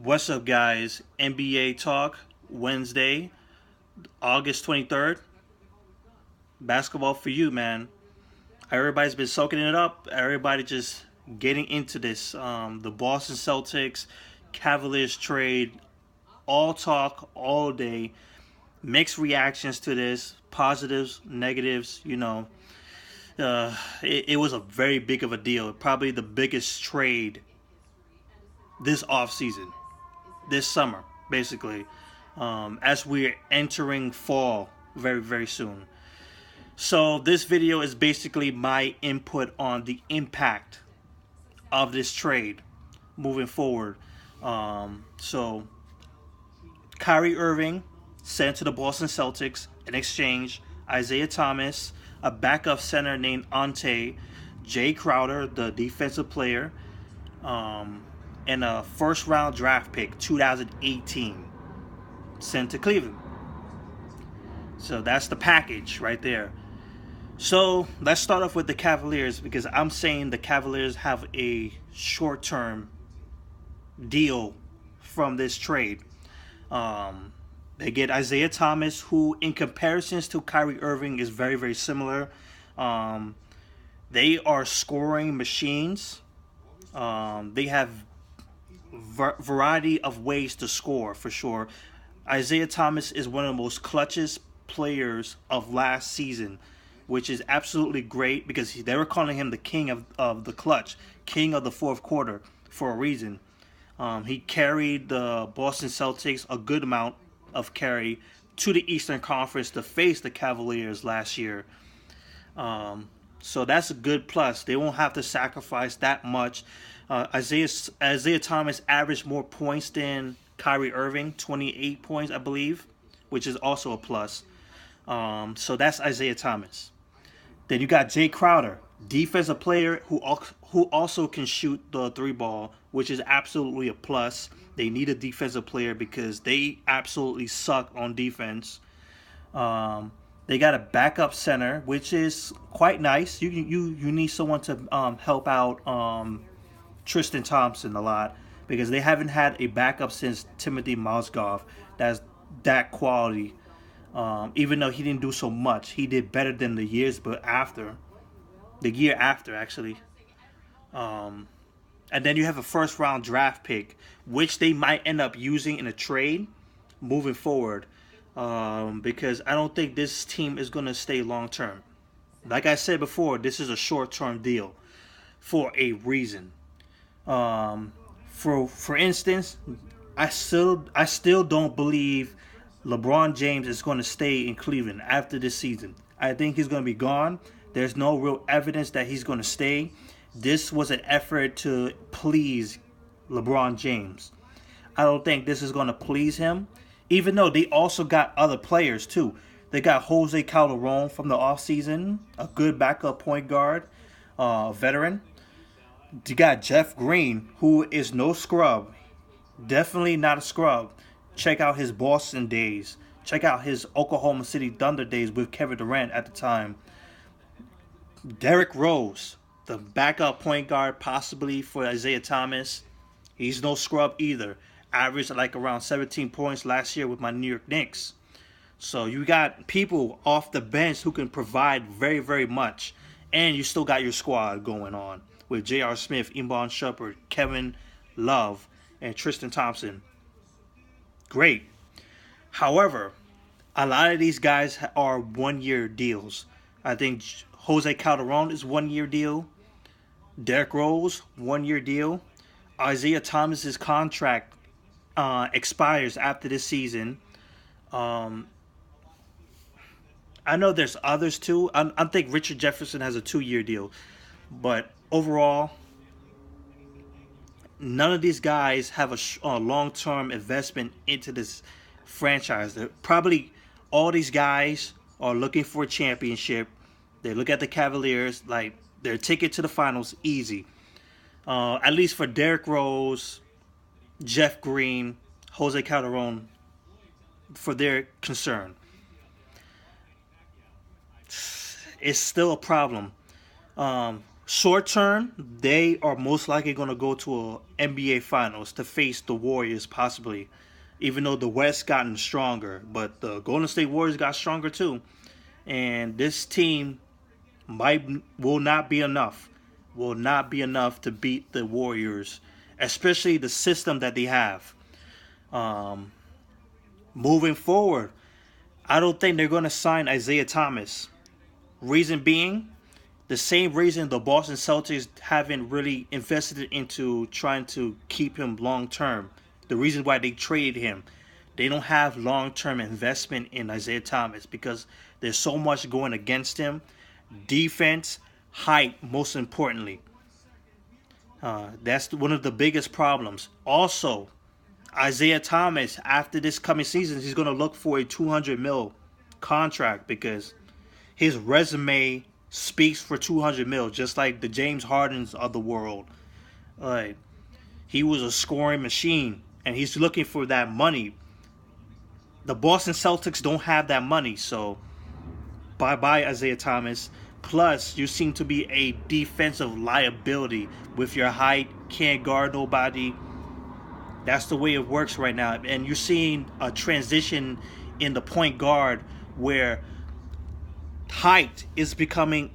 What's up, guys? NBA Talk, Wednesday, August 23rd. Basketball for you, man. Everybody's been soaking it up. Everybody just getting into this. The Boston Celtics, Cavaliers trade, all talk, all day. Mixed reactions to this, positives, negatives. It was a very big of a deal. Probably the biggest trade this offseason, this summer, basically, as we're entering fall very, very soon. So this video is basically my input on the impact of this trade moving forward. So Kyrie Irving sent to the Boston Celtics in exchange Isaiah Thomas, a backup center named Ante, Jay Crowder, the defensive player, and a first round draft pick 2018 sent to Cleveland. So that's the package right there. So let's start off with the Cavaliers because I'm saying the Cavaliers have a short-term deal from this trade. They get Isaiah Thomas, who in comparisons to Kyrie Irving is very, very similar. They are scoring machines. They have variety of ways to score for sure. Isaiah Thomas is one of the most clutchest players of last season, which is absolutely great because they were calling him the king of the clutch, king of the fourth quarter for a reason. He carried the Boston Celtics a good amount of carry to the Eastern Conference to face the Cavaliers last year. So that's a good plus. They won't have to sacrifice that much. Isaiah Thomas averaged more points than Kyrie Irving, 28 points, I believe, which is also a plus. So that's Isaiah Thomas. Then you got Jay Crowder, defensive player who also can shoot the three ball, which is absolutely a plus. They need a defensive player because they absolutely suck on defense. They got a backup center, which is quite nice. You need someone to help out Tristan Thompson a lot because they haven't had a backup since Timothy Mozgov. That's that quality. Even though he didn't do so much, he did better than the year after actually. And then you have a first round draft pick, which they might end up using in a trade moving forward, because I don't think this team is going to stay long term. Like I said before, this is a short term deal for a reason. For instance, I still don't believe LeBron James is going to stay in Cleveland after this season. I think he's going to be gone. There's no real evidence that he's going to stay. This was an effort to please LeBron James. I don't think this is going to please him, even though they also got other players too. They got Jose Calderon from the offseason, a good backup point guard, veteran. You got Jeff Green, who is no scrub. Definitely not a scrub. Check out his Boston days. Check out his Oklahoma City Thunder days with Kevin Durant at the time. Derrick Rose, the backup point guard possibly for Isaiah Thomas. He's no scrub either. Averaged like around 17 points last year with my New York Knicks. So you got people off the bench who can provide very, very much. And you still got your squad going on with J.R. Smith, Iman Shumpert, Kevin Love, and Tristan Thompson. Great. However, a lot of these guys are one-year deals. I think Jose Calderon is 1 year deal. Derrick Rose, 1 year deal. Isaiah Thomas's contract expires after this season. I know there's others too. I think Richard Jefferson has a 2 year deal. But overall, none of these guys have a long-term investment into this franchise. Probably all these guys are looking for a championship. They look at the Cavaliers like their ticket to the finals easy. At least for Derrick Rose, Jeff Green, Jose Calderon, for their concern. It's still a problem. Short term, they are most likely going to go to a NBA Finals to face the Warriors, possibly. Even though the West gotten stronger, but the Golden State Warriors got stronger too, and this team might will not be enough, will not be enough to beat the Warriors, especially the system that they have. Um, Moving forward, I don't think they're going to sign Isaiah Thomas. Reason being, the same reason the Boston Celtics haven't really invested into trying to keep him long term. The reason why they traded him, they don't have long term investment in Isaiah Thomas because there's so much going against him. Defense, height, most importantly. That's one of the biggest problems. Also, Isaiah Thomas, after this coming season, he's going to look for a 200 mil contract because his resume speaks for 200 mil, just like the James Hardens of the world. Like, he was a scoring machine, and he's looking for that money. The Boston Celtics don't have that money, so bye-bye Isaiah Thomas. Plus, you seem to be a defensive liability with your height, can't guard nobody. That's the way it works right now. And you're seeing a transition in the point guard where height is becoming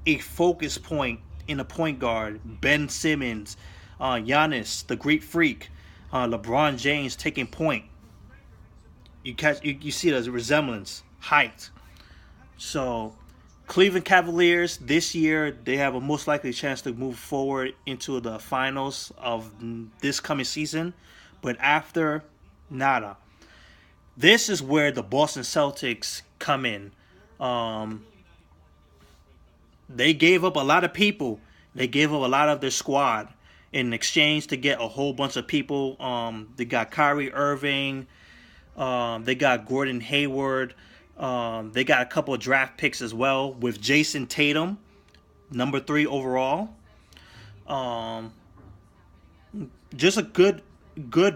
a focus point in the point guard. Ben Simmons, Giannis, the Greek Freak, LeBron James taking point. You see the resemblance, height. So Cleveland Cavaliers this year, they have a most likely chance to move forward into the finals of this coming season. But after, nada. This is where the Boston Celtics come in. They gave up a lot of people. They gave up a lot of their squad in exchange to get a whole bunch of people. They got Kyrie Irving. They got Gordon Hayward. They got a couple of draft picks as well with Jason Tatum, number 3 overall. Just a good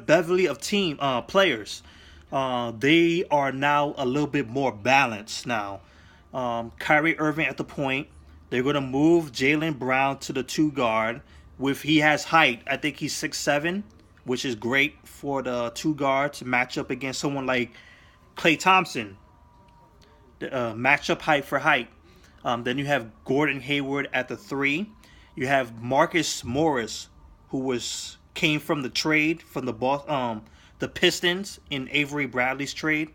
bevy of team players. They are now a little bit more balanced now. Kyrie Irving at the point. They're going to move Jaylen Brown to the 2 guard. He has height. I think he's 6'7", which is great for the 2 guard to match up against someone like Klay Thompson. Matchup height for height. Then you have Gordon Hayward at the 3. You have Marcus Morris, who came from the trade from the Pistons in Avery Bradley's trade.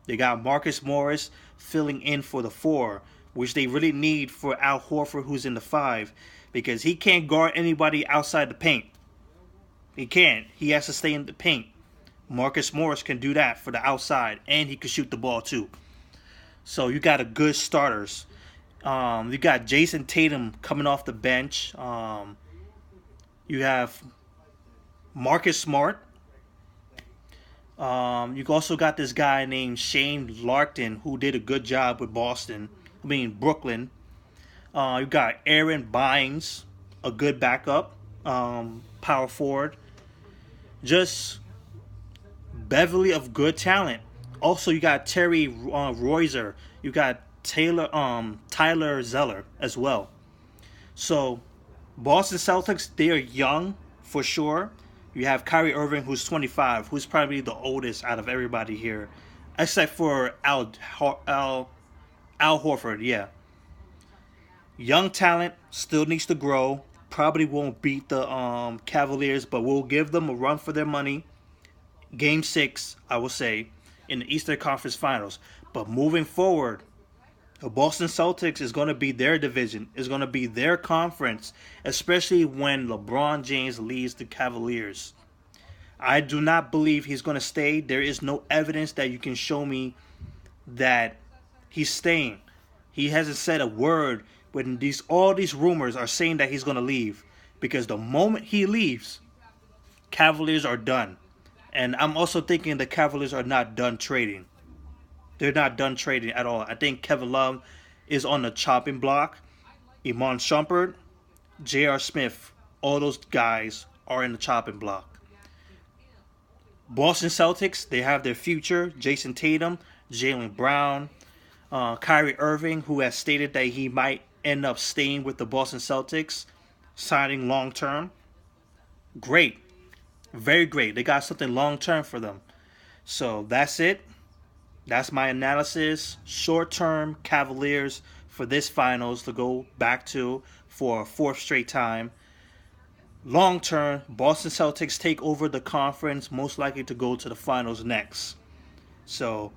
They got Marcus Morris filling in for the 4, which they really need for Al Horford, who's in the 5, because he can't guard anybody outside the paint. He can't. He has to stay in the paint. Marcus Morris can do that for the outside, and he can shoot the ball too. So you got a good starters. You got Jason Tatum coming off the bench. You have Marcus Smart. You also got this guy named Shane Larkin who did a good job with Brooklyn. You got Aaron Bynes, a good backup, power forward. Just bevy of good talent. Also, you got Terry Rozier. You got Tyler Zeller as well. So, Boston Celtics, they are young for sure. You have Kyrie Irving, who's 25, who's probably the oldest out of everybody here, except for Al Horford. Yeah, young talent, still needs to grow. Probably won't beat the Cavaliers, but we'll give them a run for their money. Game 6, I will say, in the Eastern Conference Finals. But moving forward, the Boston Celtics is going to be their division, is going to be their conference, especially when LeBron James leaves the Cavaliers. I do not believe he's going to stay. There is no evidence that you can show me that he's staying. He hasn't said a word when all these rumors are saying that he's going to leave. Because the moment he leaves, Cavaliers are done. And I'm also thinking the Cavaliers are not done trading. They're not done trading at all. I think Kevin Love is on the chopping block. Iman Shumpert, J.R. Smith, all those guys are in the chopping block. Boston Celtics, they have their future. Jason Tatum, Jaylen Brown, Kyrie Irving, who has stated that he might end up staying with the Boston Celtics, signing long term. Great. Very great. They got something long term for them. So that's it. That's my analysis. Short term Cavaliers for this finals to go back to for a fourth straight time. Long term, Boston Celtics take over the conference, most likely to go to the finals next. So,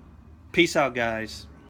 peace out, guys.